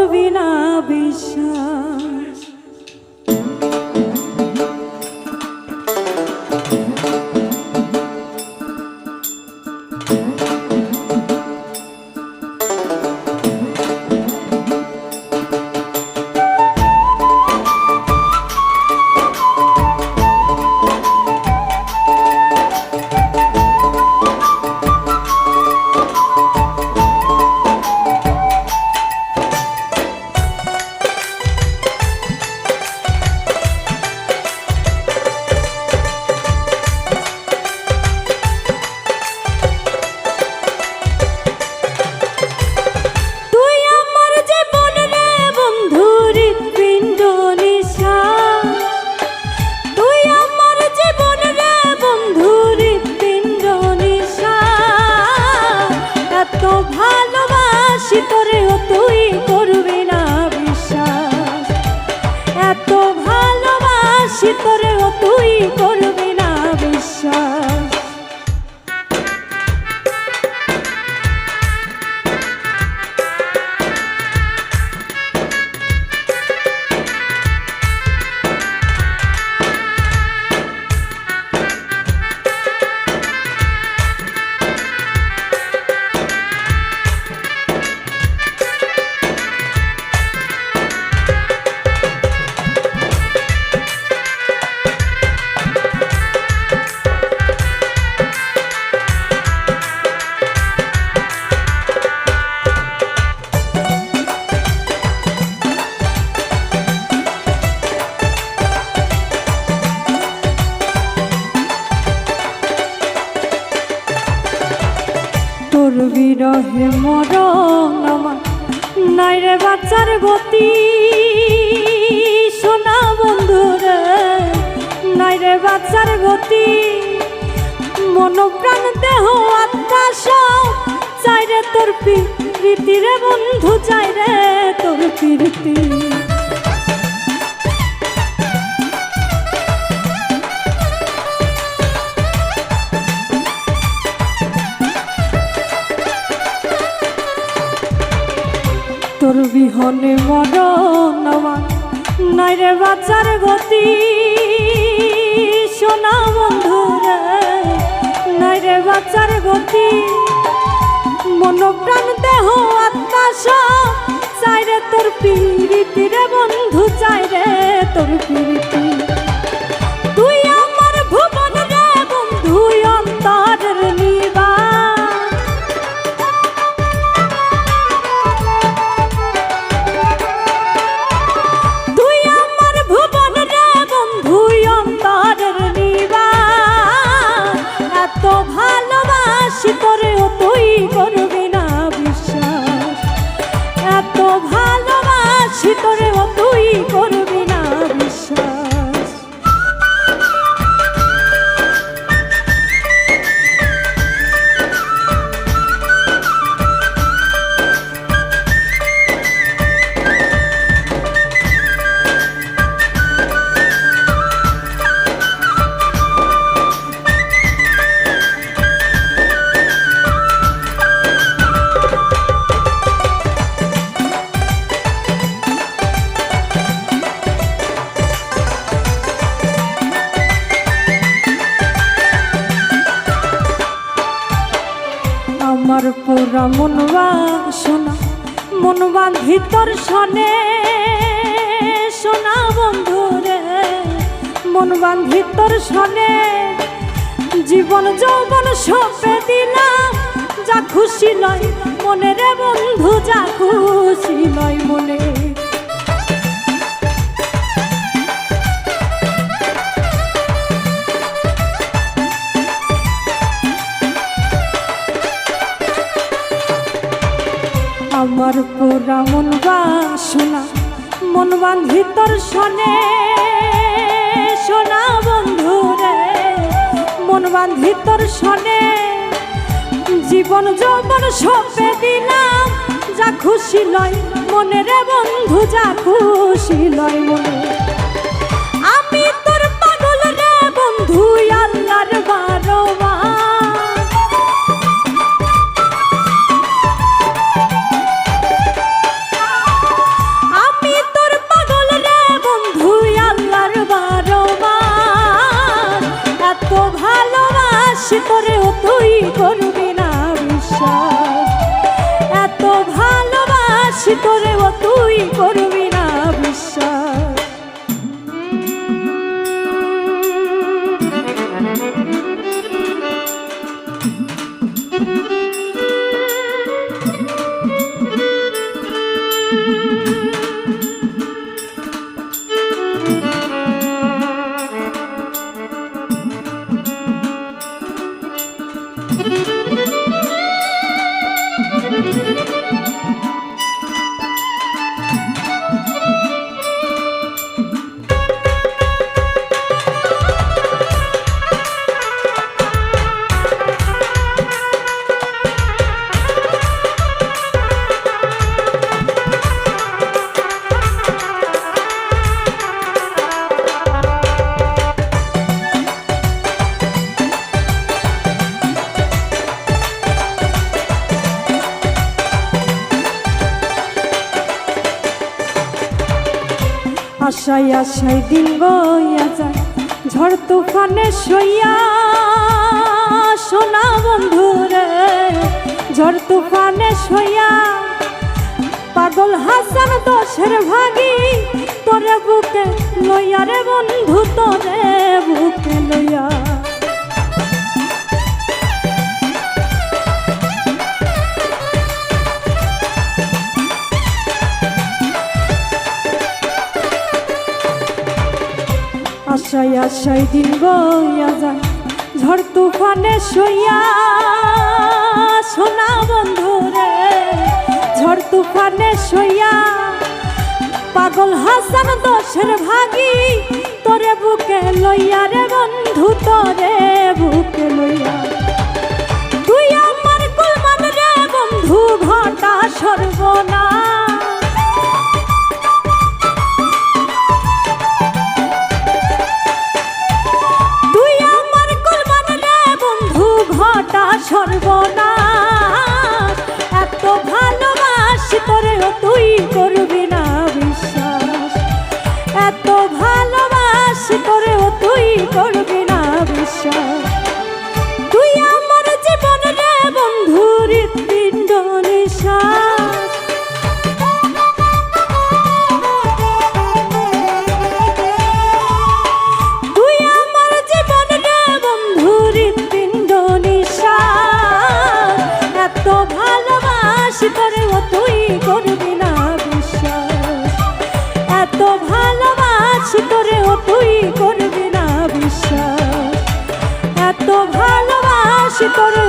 করবি না বিশ্বাস। তোরেও তুই করবি না বিশ্বাস, এত ভালোবাসি তোরেও তুই করবি না বিশ্বাস। তোর বিরহে মরণ আমার নাই রে বাচ্চার গতি, সোনা বন্ধুরে নাই রে বাচ্চার গতি। মন প্রাণ দেহ আত্মা সব চাই রে তোর প্রীতি রে বন্ধু, চাই রে তোর প্রীতি। তোর বিহনে মরণ আমার নাই রে বাচ্চার গতি, সোনা বন্ধুরে নাই রে বাচ্চার গতি। মন প্রাণ দেহ আত্মা সব চাই রে তোর প্রীতি রে বন্ধু, চাই রে তোর প্রীতি। তুই আমার ভুবন রে বন্ধু অন্তরের নিবাস, তুই আমার ভুবন রে বন্ধু অন্তরের নিবাস। এত ভালোবাসি তোরেও তুই করবি না বিশ্বাস, এত ভালোবাসি তোরেও তুই করবি না বিশ্বাস। আমার পুরা মন বাসনা মন বাঁধি তোর সনে, সোনা বন্ধুরে মন বাঁধি তোর সনে। জীবন যৌবন সঁপে দিলাম, যা খুশি লয় মনে রে বন্ধু, যা খুশি লয় মনে। আমার পুরা মন বাসনা মন বাঁধি তোর সনে, সোনা বন্ধুরে মন বাঁধি তোর সনে। জীবন যৌবন সঁপে দিলাম, যা খুশি লয় মনে রে বন্ধু, যা খুশি লয় মনে। আমি তোর পাগল রে বন্ধু আল্লাহর বারোয়া, তুই করবি না বিশ্বাস। এত ভালোবাসি তোরেও তুই করবি না বিশ্বাস। আশায় আশায় দিন বইয়া যায় ঝড় তুফানে সইয়া, সোনা বন্ধু রে ঝড় তুফানে সইয়া। পাগল হাসান দোষের ভাগী তোরে বুকে লইয়া রে বন্ধু তোরে বুকে লইয়া। আশায় আশায় দিন বইয়া যায় ঝড় তুফানে সইয়া, সোনা বন্ধু রে ঝড় তুফানে সইয়া। পাগল হাসান দোষের ভাগী তোরে বুকে লইয়া রে বন্ধু তোরে বুকে লইয়া। তুই আমার কুলমান রে বন্ধু ঘটা সর্বনাশ। সর্বনাশ এত ভালোবাসি তোরেও তুই করবি না বিশ্বাস। এত ভালোবাসি তোরেও তুই করবি না বিশ্বাস। তুই আমার জীবন রে বন্ধু হৃৎপিণ্ড নিঃশ্বাস। তুই আমার জীবন রে বন্ধু হৃৎপিণ্ড এত ভালোবাসি তোরেও তুই করবি না বিশ্বাস। এত ভালোবাসি তোরেও তুই করবি না বিশ্বাস। এত ভালোবাসি তোরে